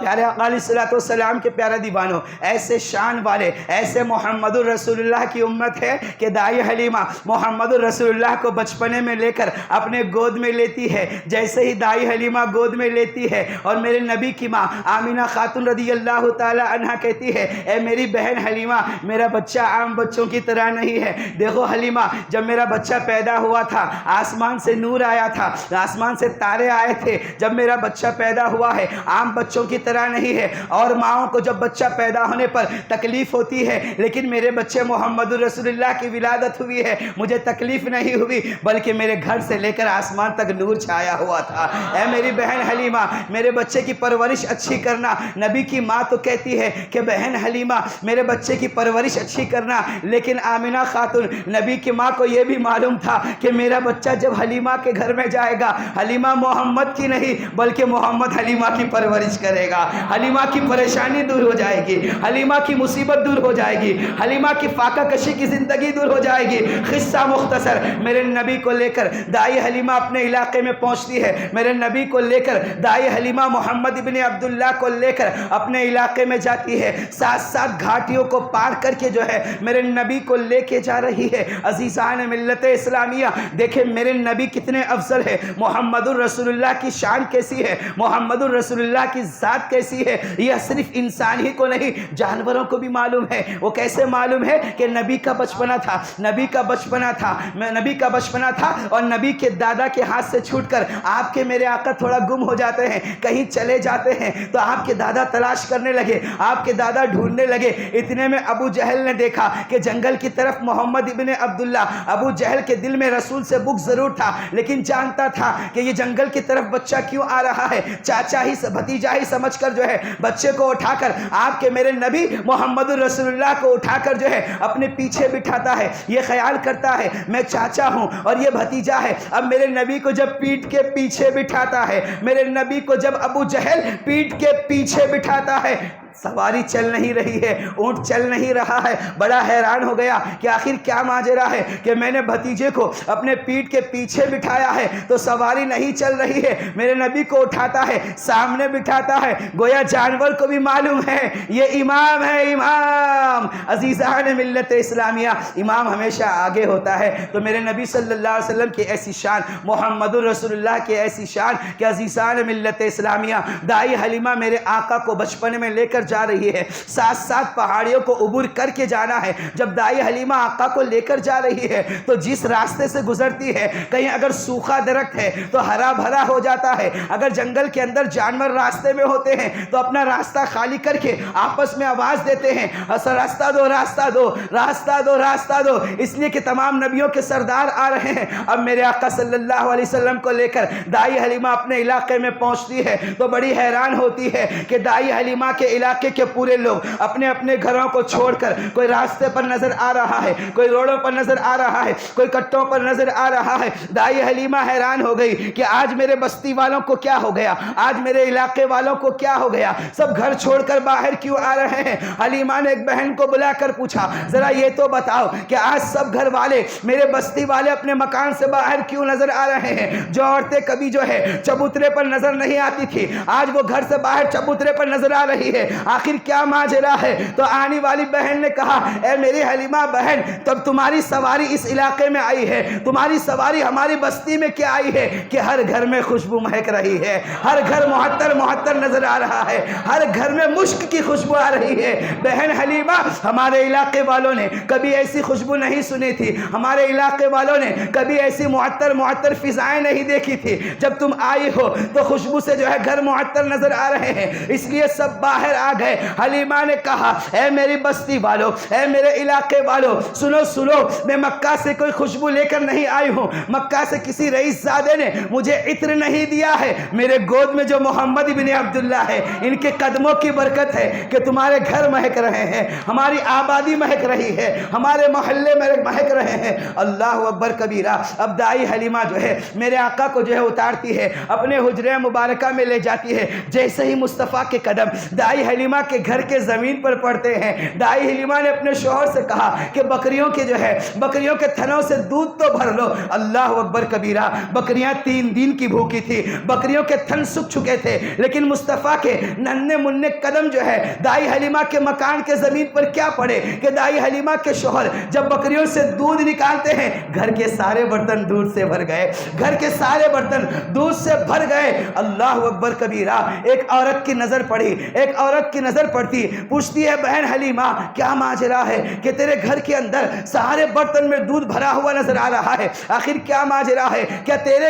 پیارے آقا علیہ الصلوۃ والسلام کے پیارے دیوانوں، ایسے شان والے، ایسے محمد الرسول اللہ کی امت ہے کہ دائی حلیمہ محمد الرسول اللہ کو بچپنے میں لے کر اپنے گود میں لیتی ہے۔ جیسے ہی دائی حلیمہ گود میں لیتی ہے اور میرے نبی کی ماں آمینہ خاتون رضی اللہ تعالی عنہا کہتی ہے، اے میری بہن حلیمہ، میرا بچہ عام بچوں کی طرح نہیں ہے۔ دیکھو حلیمہ، جب میرا بچہ پیدا ہوا تھا آسمان سے نور آیا تھا، آسمان سے تارے آئے تھے۔ جب میرا بچہ پیدا ہوا ہے عام بچوں کی طرح نہیں ہے، اور ماؤں کو جب بچہ پیدا ہونے پر تکلیف ہوتی ہے، لیکن میرے بچے محمد الرسول اللہ کی ولادت ہوئی ہے، مجھے تکلیف نہیں ہوئی، بلکہ میرے گھر سے لے کر آسمان تک نور چھایا ہوا تھا۔ اے میری بہن حلیمہ، میرے بچے کی پرورش اچھی کرنا۔ نبی کی ماں تو کہتی ہے کہ بہن حلیمہ میرے بچے کی پرورش اچھی کرنا، لیکن آمینہ خاتون نبی کی ماں کو یہ بھی معلوم تھا کہ میرا بچہ جب حلیمہ کے گھر میں جائے گا، حلیمہ محمد کی نہیں بلکہ محمد حلیمہ کی پرورش کرے گا، حلیمہ کی پریشانی دور ہو جائے گی، حلیمہ کی مصیبت دور ہو جائے گی، حلیمہ کی فاقہ کشی کی زندگی دور ہو جائے گی۔ قصہ مختصر، میرے نبی کو لے کر دائی حلیمہ اپنے علاقے میں پہنچتی ہے، میرے نبی کو لے کر دائی حلیمہ محمد ابن عبداللہ کو لے کر اپنے علاقے میں جاتی ہے، ساتھ ساتھ گھاٹیوں کو پار کر کے جو ہے میرے نبی کو لے کے جا رہی ہے۔ عزیزان ملت اسلامیہ، دیکھیں میرے نبی کتنے افضل ہے، محمد الرسول اللہ کی شان کیسی ہے، محمد الرسول اللہ کی ذات کیسی ہے، یہ صرف انسان ہی کو نہیں جانوروں کو بھی معلوم ہے۔ وہ کیسے معلوم ہے کہ نبی کا بچپنا تھا، نبی کا بچپنا تھا، نبی کا بچپنا تھا، اور نبی کے دادا کے ہاتھ سے چھوٹ کر آپ کے میرے آقا تھوڑا گم ہو جاتے ہیں، کہیں چلے جاتے ہیں، تو آپ کے دادا تلاش کرنے لگے، آپ کے دادا ڈھونڈنے لگے۔ اتنے میں ابو جہل نے دیکھا کہ جنگل کی طرف محمد ابن عبداللہ، ابو جہل کے دل میں رسول سے بغض ضرور تھا، لیکن جانتا تھا کہ یہ جنگل کی طرف بچہ کیوں آ رہا ہے، چاچا ہی بھتیجا ہی سمجھ کر جو ہے بچے کو اٹھا کر آپ کے میرے نبی محمد الرسول اللہ کو اٹھا کر جو ہے اپنے پیچھے بٹھاتا ہے۔ یہ خیال کرتا ہے میں چاچا ہوں اور یہ بھتیجا ہے۔ اب میرے نبی کو جب پیٹ کے پیچھے بٹھاتا ہے، میرے نبی کو جب ابو جہل پیٹ کے پیچھے بٹھاتا ہے، سواری چل نہیں رہی ہے، اونٹ چل نہیں رہا ہے۔ بڑا حیران ہو گیا کہ آخر کیا ماجرا ہے کہ میں نے بھتیجے کو اپنے پیٹ کے پیچھے بٹھایا ہے تو سواری نہیں چل رہی ہے۔ میرے نبی کو اٹھاتا ہے، سامنے بٹھاتا ہے، گویا جانور کو بھی معلوم ہے یہ امام ہے، امام۔ عزیزان ملت اسلامیہ، امام ہمیشہ آگے ہوتا ہے، تو میرے نبی صلی اللہ علیہ وسلم کی ایسی شان، محمد الرسول اللہ کی ایسی شان کہ عزیزان ملت اسلامیہ، دائی حلیمہ میرے آقا کو بچپن میں لے کر جا رہی ہے، ساتھ ساتھ پہاڑیوں کو عبور کر کے جانا ہے۔ جب دائی حلیمہ آقا کو لے کر جا رہی ہے تو جس راستے سے گزرتی ہے، کہیں اگر سوکھا درخت ہے تو ہرا بھرا ہو جاتا ہے، اگر جنگل کے اندر جانور راستے میں ہوتے ہیں تو اپنا راستہ خالی کر کے آپس میں آواز دیتے ہیں، راستہ دو، راستہ دو، راستہ دو، راستہ دو، اس لیے کہ تمام نبیوں کے سردار آ رہے ہیں۔ اب میرے آقا صلی اللہ علیہ وسلم کو لے کر دائی حلیمہ اپنے علاقے میں پہنچتی ہے تو بڑی حیران ہوتی ہے کہ دائی حلیمہ کے علاقے علاقے کے پورے لوگ اپنے اپنے گھروں کو چھوڑ کر کوئی راستے پر نظر آ رہا ہے، کوئی روڈوں پر نظر آ رہا ہے، کوئی کٹوں پر نظر آ رہا ہے۔ دائی حلیمہ حیران ہو گئی کہ آج میرے بستی والوں کو کیا ہو گیا، آج میرے علاقے والوں کو کیا ہو گیا، سب گھر چھوڑ کر باہر کیوں آ رہے ہیں؟ حلیمہ نے ایک بہن کو بلا کر پوچھا ذرا یہ تو بتاؤ کہ آج سب گھر والے میرے بستی والے اپنے مکان سے باہر کیوں نظر آ رہے ہیں؟ جو عورتیں کبھی جو ہے چبوترے پر نظر نہیں آتی تھی آج وہ گھر سے باہر چبوترے پر نظر آ رہی ہے، آخر کیا ماجرا ہے؟ تو آنے والی بہن نے کہا اے میری حلیمہ بہن، تب تمہاری سواری اس علاقے میں آئی ہے، تمہاری سواری ہماری بستی میں کیا آئی ہے کہ ہر گھر میں خوشبو مہک رہی ہے، ہر گھر معطر معطر نظر آ رہا ہے، ہر گھر میں مشک کی خوشبو آ رہی ہے۔ بہن حلیمہ، ہمارے علاقے والوں نے کبھی ایسی خوشبو نہیں سنی تھی، ہمارے علاقے والوں نے کبھی ایسی معطر معطر فضائیں نہیں دیکھی تھی، جب تم آئی ہو تو خوشبو سے جو ہے گھر معطر نظر آ رہے ہیں، اس لیے سب باہر آ گئے۔ حلیمہ نے کہا اے میری بستی والوں، اے میرے علاقے والوں، سنو سنو، میں مکہ سے کوئی خوشبو لے کر نہیں آئی ہوں، مکہ سے کسی رئیس زادے نے مجھے عطر نہیں دیا ہے، میرے گود میں جو محمد بن عبداللہ ہے ان کے قدموں کی برکت ہے کہ تمہارے گھر مہک رہے ہیں، ہماری آبادی مہک رہی ہے، ہمارے محلے میں مہک رہے ہیں۔ اللہ اکبر کبیرہ۔ اب دائی حلیمہ جو ہے میرے آقا کو جو ہے اتارتی ہے، اپنے حجرے مبارکہ میں لے جاتی ہے، جیسے ہی مصطفیٰ کے قدم دائی حلیمہ کے گھر کے زمین پر پڑتے ہیں، دائی حلیمہ نے اپنے شوہر سے کہا کہ بکریوں کے جو ہے بکریوں کے تھنوں سے دودھ تو بھر لو۔ اللہ اکبر کبیرہ۔ بکریاں 3 دن کی بھوکی تھی، بکریوں کے تھن سوکھ چکے تھے، لیکن مصطفیٰ کے ننھے منھے قدم جو ہے دائی حلیمہ کے مکان کے زمین پر کیا پڑے کہ دائی حلیمہ کے شوہر جب بکریوں سے دودھ نکالتے ہیں گھر کے سارے برتن دودھ سے بھر گئے، گھر کے سارے برتن دودھ سے بھر گئے۔ اللہ اکبر کبیرہ۔ ایک عورت کی نظر پڑی، ایک عورت کی نظر پڑتی، پوچھتی ہے بہن حلیمہ کیا ماجرا ہے کہ تیرے گھر کے اندر سارے برتن میں دودھ بھرا ہوا نظر آ رہا ہے، آخر کیا ماجرا ہے؟ کیا تیرے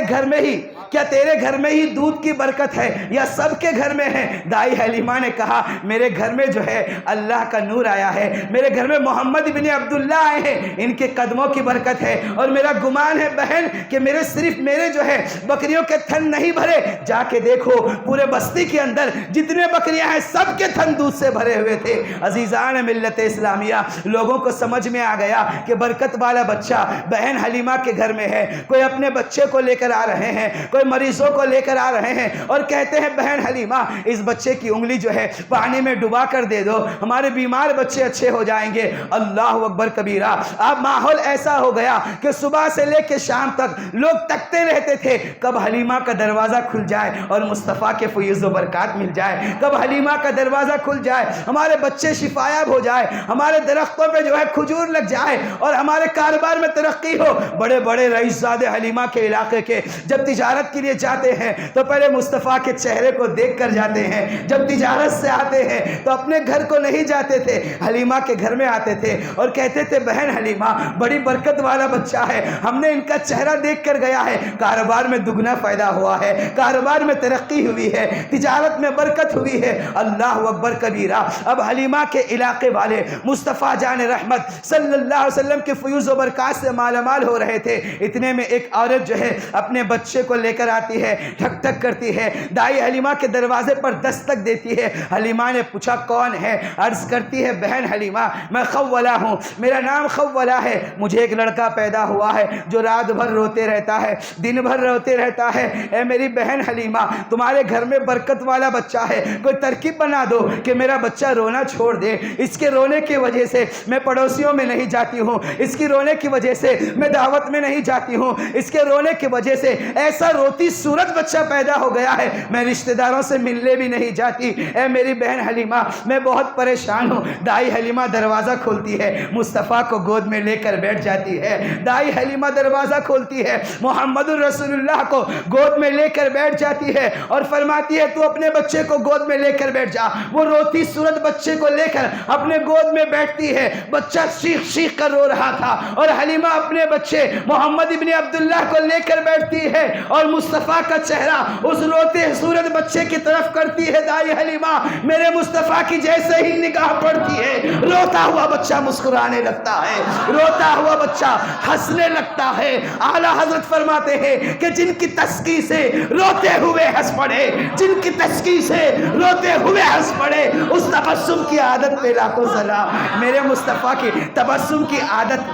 گھر میں ہی دودھ کی برکت ہے یا سب کے گھر میں ہے؟ دائی حلیمہ نے کہا میرے گھر میں جو ہے اللہ کا نور آیا ہے، میرے گھر میں محمد بن عبداللہ آئے ہیں، ان کے قدموں کی برکت ہے، اور میرا گمان ہے بہن کہ صرف میرے جو ہے بکریوں کے تھن نہیں بھرے، جا کے دیکھو پورے بستی کے اندر جتنے بکریاں ہیں سب کے تھن دودھ سے بھرے ہوئے تھے۔ عزیزان ملت اسلامیہ، لوگوں کو سمجھ میں آ گیا کہ برکت والا بچہ بہن حلیمہ کے گھر میں ہے، کوئی اپنے بچے کو لے کر آ رہے ہیں، کوئی مریضوں کو لے کر آ رہے ہیں اور کہتے ہیں بہن حلیمہ اس بچے کی انگلی جو ہے پانی میں ڈبا کر دے دو، ہمارے بیمار بچے اچھے ہو جائیں گے۔ اللہ اکبر کبیرہ۔ اب ماحول ایسا ہو گیا کہ صبح سے لے کے شام تک لوگ تکتے رہتے تھے کب حلیمہ کا دروازہ کھل جائے اور مصطفیٰ کے فیض و برکات مل جائے، کب حلیمہ کا دروازہ کھل جائے، ہمارے بچے شفایاب ہو جائے، ہمارے درختوں پہ جو ہے کھجور لگ جائے اور ہمارے کاروبار میں ترقی ہو۔ بڑے بڑے رئیس زادے حلیمہ کے علاقے کے جب تجارت کے لیے جاتے ہیں تو پہلے مصطفیٰ کے چہرے کو دیکھ کر جاتے ہیں، جب تجارت سے آتے ہیں تو اپنے گھر کو نہیں جاتے تھے، حلیمہ کے گھر میں آتے تھے اور کہتے تھے بہن حلیمہ بڑی برکت والا بچہ ہے، ہم نے ان کا چہرہ دیکھ کر گیا ہے، کاروبار میں دگنا فائدہ ہوا ہے، کاروبار میں ترقی ہوئی ہے، تجارت میں برکت ہوئی ہے۔ اللہ اکبر کبیرہ۔ اب حلیمہ کے علاقے والے مصطفیٰ جان رحمت صلی اللہ علیہ وسلم کے فیوز و برکات سے مالا مال ہو رہے تھے، اتنے میں ایک عورت جو ہے اپنے بچے کو لے کر آتی ہے، ٹھک ٹھک کرتی ہے، دائی حلیمہ کے دروازے پر دستک دیتی ہے۔ حلیمہ نے پوچھا کون ہے؟ عرض کرتی ہے بہن حلیمہ میں خولہ ہوں، میرا نام خولہ ہے، مجھے ایک لڑکا پیدا ہوا ہے جو رات بھر روتے رہتا ہے، دن بھر روتے رہتا ہے۔ اے میری بہن حلیمہ تمہارے گھر میں برکت والا بچہ ہے، کوئی ترکیب بنا دو کہ میرا بچہ رونا چھوڑ دے، اس کے رونے کی وجہ سے میں پڑوسیوں میں نہیں جاتی ہوں، اس کی رونے کی وجہ سے میں دعوت میں نہیں جاتی ہوں، اس کے رونے کی وجہ سے ایسا روتی صورت بچہ پیدا ہو گیا ہے میں رشتہ داروں سے ملنے بھی نہیں جاتی۔ اے میری بہن حلیمہ میں بہت پریشان ہوں۔ دائی حلیمہ دروازہ کھولتی ہے، مصطفیٰ کو گود میں لے کر بیٹھ جاتی ہے، دائی حلیمہ دروازہ کھولتی ہے، محمد الرسول اللہ کو گود میں لے کر بیٹھ جاتی ہے اور فرماتی ہے تو اپنے بچے کو گود میں لے کر بیٹھ جا۔ وہ روتی صورت بچے کو لے کر اپنے گود میں بیٹھتی ہے، بچہ چیخ چیخ کر رو رہا تھا اور حلیمہ اپنے بچے محمد ابن عبداللہ کو لے کر بیٹھتی ہے اور مصطفیٰ کا چہرہ اس روتے صورت بچے کی طرف کرتی ہے دائی حلیمہ، میرے مصطفیٰ کی جیسے ہی نگاہ پڑتی ہے روتا ہوا بچہ مسکرانے لگتا ہے، روتا ہوا بچہ ہنسنے لگتا ہے۔ اعلیٰ حضرت فرماتے ہیں کہ جن کی تسکی سے روتے ہوئے ہنس پڑے، جن کی تسکی سے روتے ہوئے ہنس پڑے، اس تبسم کی عادت پہ لاکھوں سلام۔ میرے مصطفیٰ کی تبسم کی عادت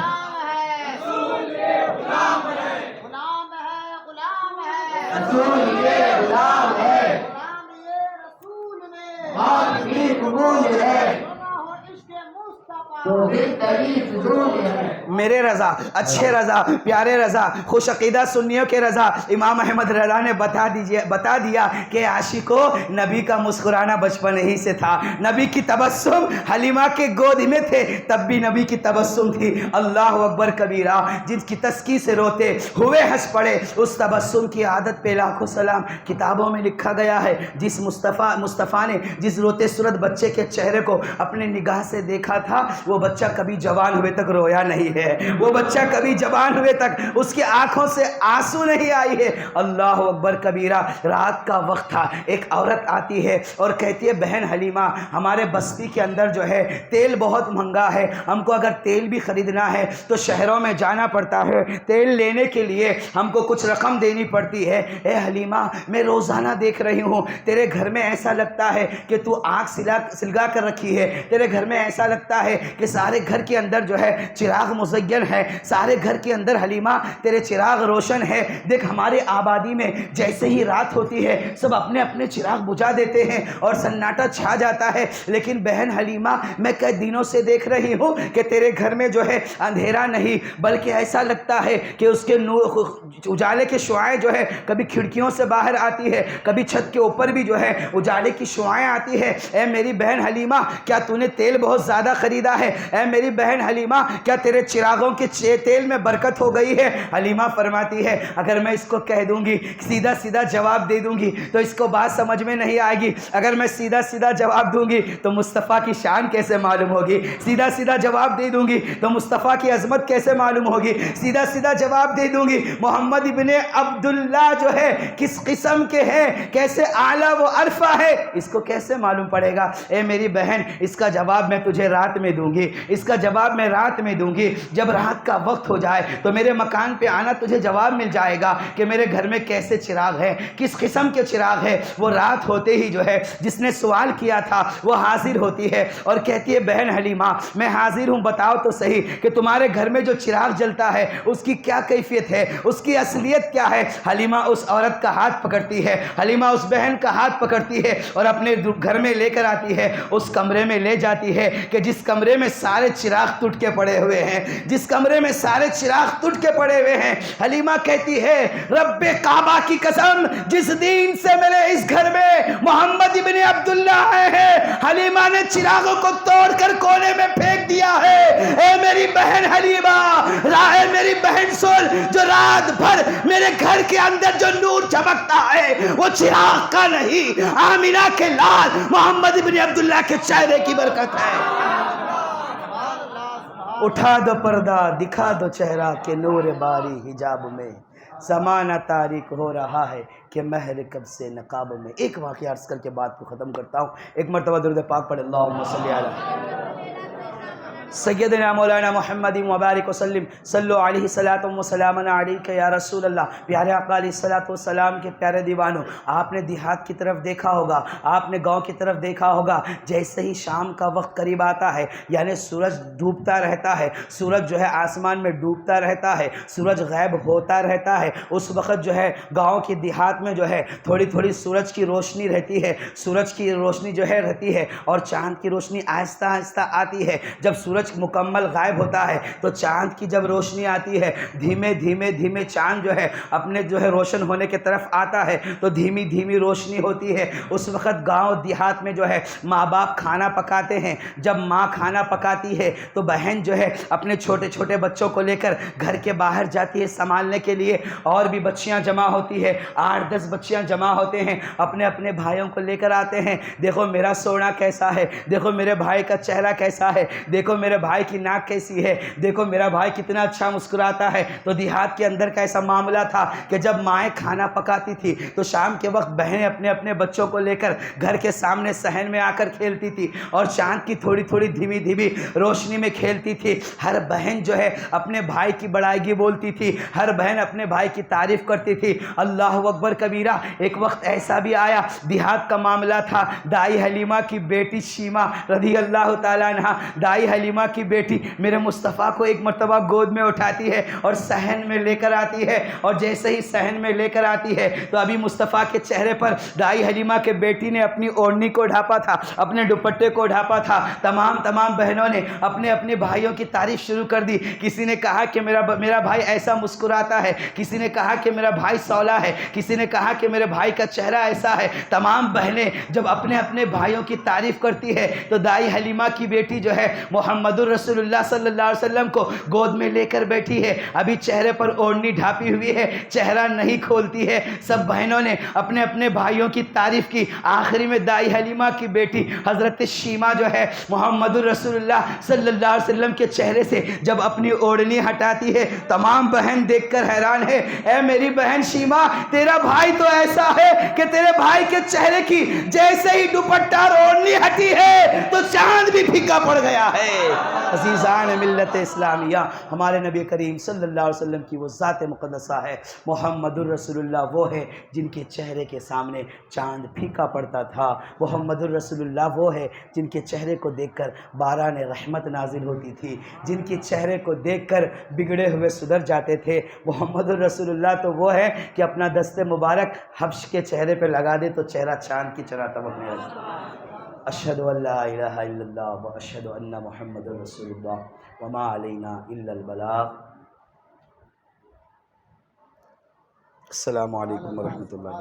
میرے رضا، اچھے رضا، پیارے رضا، خوش عقیدہ سنیوں کے رضا امام احمد رضا نے بتا دیا کہ عاشقو نبی کا مسکرانا بچپن ہی سے تھا، نبی کی تبسم حلیمہ کے گود میں تھے تب بھی نبی کی تبسم تھی۔ اللہ اکبر کبیرہ، جن کی تسکی سے روتے ہوئے ہنس پڑے اس تبسم کی عادت پہ لاکھوں سلام۔ کتابوں میں لکھا گیا ہے جس مصطفیٰ نے جس روتے صورت بچے کے چہرے کو اپنے نگاہ سے دیکھا تھا وہ بچہ کبھی جوان ہوئے تک رویا نہیں ہے، وہ بچہ کبھی جوان ہوئے تک اس کی آنکھوں سے آنسو نہیں آئی ہے۔ اللہ اکبر کبیرہ، رات کا وقت تھا، ایک عورت آتی ہے اور کہتی ہے بہن حلیمہ ہمارے بستی کے اندر جو ہے تیل بہت مہنگا ہے، ہم کو اگر تیل بھی خریدنا ہے تو شہروں میں جانا پڑتا ہے، تیل لینے کے لیے ہم کو کچھ رقم دینی پڑتی ہے۔ اے حلیمہ میں روزانہ دیکھ رہی ہوں تیرے گھر میں ایسا لگتا ہے کہ تو آنکھ سلگا کر رکھی ہے، تیرے گھر میں ایسا لگتا ہے کہ سارے گھر کے اندر جو ہے چراغ مزین ہے، سارے گھر کے اندر حلیمہ تیرے چراغ روشن ہے۔ دیکھ ہمارے آبادی میں جیسے ہی رات ہوتی ہے سب اپنے اپنے چراغ بجھا دیتے ہیں اور سناٹا چھا جاتا ہے، لیکن بہن حلیمہ میں کئی دنوں سے دیکھ رہی ہوں کہ تیرے گھر میں جو ہے اندھیرا نہیں بلکہ ایسا لگتا ہے کہ اس کے اجالے کے شعاعیں جو ہے کبھی کھڑکیوں سے باہر آتی ہے، کبھی چھت کے اوپر بھی جو ہے اجالے کی شعاعیں آتی ہے۔ اے میری بہن حلیمہ کیا تو نے تیل بہت زیادہ خریدا ہے؟ اے میری بہن حلیمہ کیا تیرے چراغوں کے تیل میں برکت ہو گئی ہے؟ حلیمہ فرماتی ہے اگر میں اس کو کہہ دوں گی سیدھا سیدھا جواب دے دوں گی تو اس کو بات سمجھ میں نہیں آئے گی، اگر میں سیدھا سیدھا جواب دوں گی تو مصطفیٰ کی شان کیسے معلوم ہوگی، سیدھا سیدھا جواب دے دوں گی تو مصطفیٰ کی عظمت کیسے معلوم ہوگی، سیدھا سیدھا جواب دے دوں گی محمد ابن عبداللہ جو ہے کس قسم کے ہیں، کیسے اعلیٰ و عرفہ ہے، اس کو کیسے معلوم پڑے گا؟ اے میری بہن اس کا جواب میں تجھے رات میں دوں گی، اس کا جواب میں رات میں دوں گی، جب رات کا وقت ہو جائے تو میرے مکان پہ آنا تجھے جواب مل جائے گا کہ میرے گھر میں کیسے چراغ ہے، کس قسم کے چراغ ہے۔ وہ رات ہوتے ہی جو ہے جس نے سوال کیا تھا وہ حاضر ہوتی ہے اور کہتی ہے بہن حلیمہ میں حاضر ہوں، بتاؤ تو صحیح کہ تمہارے گھر میں جو چراغ جلتا ہے اس کی کیا کیفیت ہے، اس کی اصلیت کیا ہے؟ حلیمہ اس عورت کا ہاتھ پکڑتی ہے، حلیمہ اس بہن کا ہاتھ پکڑتی ہے اور اپنے گھر میں لے کر آتی ہے، اس کمرے میں لے جاتی ہے کہ جس کمرے میں سارے چراغ ٹوٹ کے پڑے ہوئے ہیں، جس کمرے میں سارے چراغ ٹوٹ کے پڑے ہوئے ہیں۔ حلیمہ کہتی ہے رب کعبہ کی قسم جس دین سے میرے اس گھر میں محمد ابن عبداللہ آئے ہیں حلیمہ نے چراغوں کو توڑ کر کونے میں پھینک دیا ہے۔ اے میری بہن حلیمہ، اے میری بہن سن، جو رات بھر میرے گھر کے اندر جو نور چمکتا ہے وہ چراغ کا نہیں، آمینہ کے لال محمد ابن عبداللہ کے چہرے کی برکت ہے۔ اٹھا دو پردہ دکھا دو چہرہ کہ نور باری حجاب میں، زمانہ تاریک ہو رہا ہے کہ مہر کب سے نقاب میں۔ ایک واقعہ عرض کر کے بات کو ختم کرتا ہوں، ایک مرتبہ درود پاک پڑھ اللہم صلی علی سیدنا مولانا محمد مبارک وسلم صلو علیہ صلاۃ و سلام علیک یا رسول اللہ۔ پیارے آقا علیہ الصلوۃ والسلام کے پیارے دیوانوں، آپ نے دیہات کی طرف دیکھا ہوگا، آپ نے گاؤں کی طرف دیکھا ہوگا، جیسے ہی شام کا وقت قریب آتا ہے یعنی سورج ڈوبتا رہتا ہے، سورج جو ہے آسمان میں ڈوبتا رہتا ہے، سورج غائب ہوتا رہتا ہے، اس وقت جو ہے گاؤں کی دیہات میں جو ہے تھوڑی تھوڑی سورج کی روشنی رہتی ہے، سورج کی روشنی جو ہے رہتی ہے اور چاند کی روشنی آہستہ آہستہ آتی ہے۔ جب سورج مکمل غائب ہوتا ہے تو چاند کی جب روشنی آتی ہے، دھیمے دھیمے دھیمے چاند جو ہے اپنے جو ہے روشن ہونے کی طرف آتا ہے تو دھیمی دھیمی روشنی ہوتی ہے۔ اس وقت گاؤں دیہات میں جو ہے ماں باپ کھانا پکاتے ہیں، جب ماں کھانا پکاتی ہے تو بہن جو ہے اپنے چھوٹے چھوٹے بچوں کو لے کر گھر کے باہر جاتی ہے سنبھالنے کے لیے، اور بھی بچیاں جمع ہوتی ہے، 8-10 بچیاں جمع ہوتے ہیں، اپنے اپنے بھائیوں کو لے کر آتے ہیں، دیکھو میرا سونا کیسا ہے، دیکھو میرے بھائی کا چہرہ کیسا ہے، دیکھو میرے میرے بھائی کی ناک کیسی ہے، دیکھو میرا بھائی کتنا اچھا مسکراتا ہے۔ تو دیہات کے اندر کا ایسا معاملہ تھا کہ جب مائیں کھانا پکاتی تھی تو شام کے وقت بہنیں اپنے اپنے بچوں کو لے کر گھر کے سامنے صحن میں آ کر کھیلتی تھی اور چاند کی تھوڑی تھوڑی دھیمی دھیمی روشنی میں کھیلتی تھی۔ ہر بہن جو ہے اپنے بھائی کی بڑائیگی بولتی تھی، ہر بہن اپنے بھائی کی تعریف کرتی تھی۔ اللہ اکبر کبیرہ، ایک وقت ایسا بھی آیا، دیہات کا معاملہ تھا، دائی حلیمہ کی بیٹی شیمہ رضی اللہ تعالیٰ عنہ، دائی حلیمہ کی بیٹی میرے مصطفیٰ کو ایک مرتبہ گود میں اٹھاتی ہے اور صحن میں لے کر آتی ہے، اور جیسے ہی صحن میں لے کر آتی ہے تو ابھی مصطفیٰ کے چہرے پر دائی حلیمہ کے بیٹی نے اپنی اوڑھنی کو ڈھانپا تھا، اپنے دوپٹے کو ڈھانپا تھا۔ تمام بہنوں نے اپنے اپنے بھائیوں کی تعریف شروع کر دی۔ کسی نے کہا کہ میرا بھائی ایسا مسکراتا ہے، کسی نے کہا کہ میرا بھائی سولا ہے، کسی نے کہا کہ میرے بھائی کا چہرہ ایسا ہے۔ تمام بہنیں جب اپنے اپنے بھائیوں کی تعریف کرتی ہے تو دائی حلیمہ کی بیٹی جو ہے محمد الرسول اللہ صلی اللہ علیہ وسلم کو گود میں لے کر بیٹھی ہے، ابھی چہرے پر اوڑھنی ڈھانپی ہوئی ہے، چہرہ نہیں کھولتی ہے۔ سب بہنوں نے اپنے اپنے بھائیوں کی تعریف کی۔ آخری میں دائی حلیمہ کی بیٹی حضرت شیمہ جو ہے محمد الرسول اللہ صلی اللہ علیہ وسلم کے چہرے سے جب اپنی اوڑھنی ہٹاتی ہے، تمام بہن دیکھ کر حیران ہے، اے میری بہن شیمہ، تیرا بھائی تو ایسا ہے کہ تیرے بھائی کے چہرے کی جیسے ہی دوپٹہ اور اوڑھنی ہٹی ہے تو چاند بھی پھیکا پڑ گیا ہے۔ عزیزان ملت اسلامیہ، ہمارے نبی کریم صلی اللہ علیہ وسلم کی وہ ذات مقدسہ ہے، محمد الرسول اللہ وہ ہے جن کے چہرے کے سامنے چاند پھیکا پڑتا تھا۔ محمد الرسول اللہ وہ ہے جن کے چہرے کو دیکھ کر باران رحمت نازل ہوتی تھی، جن کے چہرے کو دیکھ کر بگڑے ہوئے سدھر جاتے تھے۔ محمد الرسول اللہ تو وہ ہے کہ اپنا دست مبارک حبش کے چہرے پہ لگا دے تو چہرہ چاند کی طرح چمکنے لگتا۔ اشہد ان لا الہ الا اللہ و اشہد ان محمد رسول اللہ وما علینا الا البلاغ۔ السلام علیکم ورحمۃ اللہ۔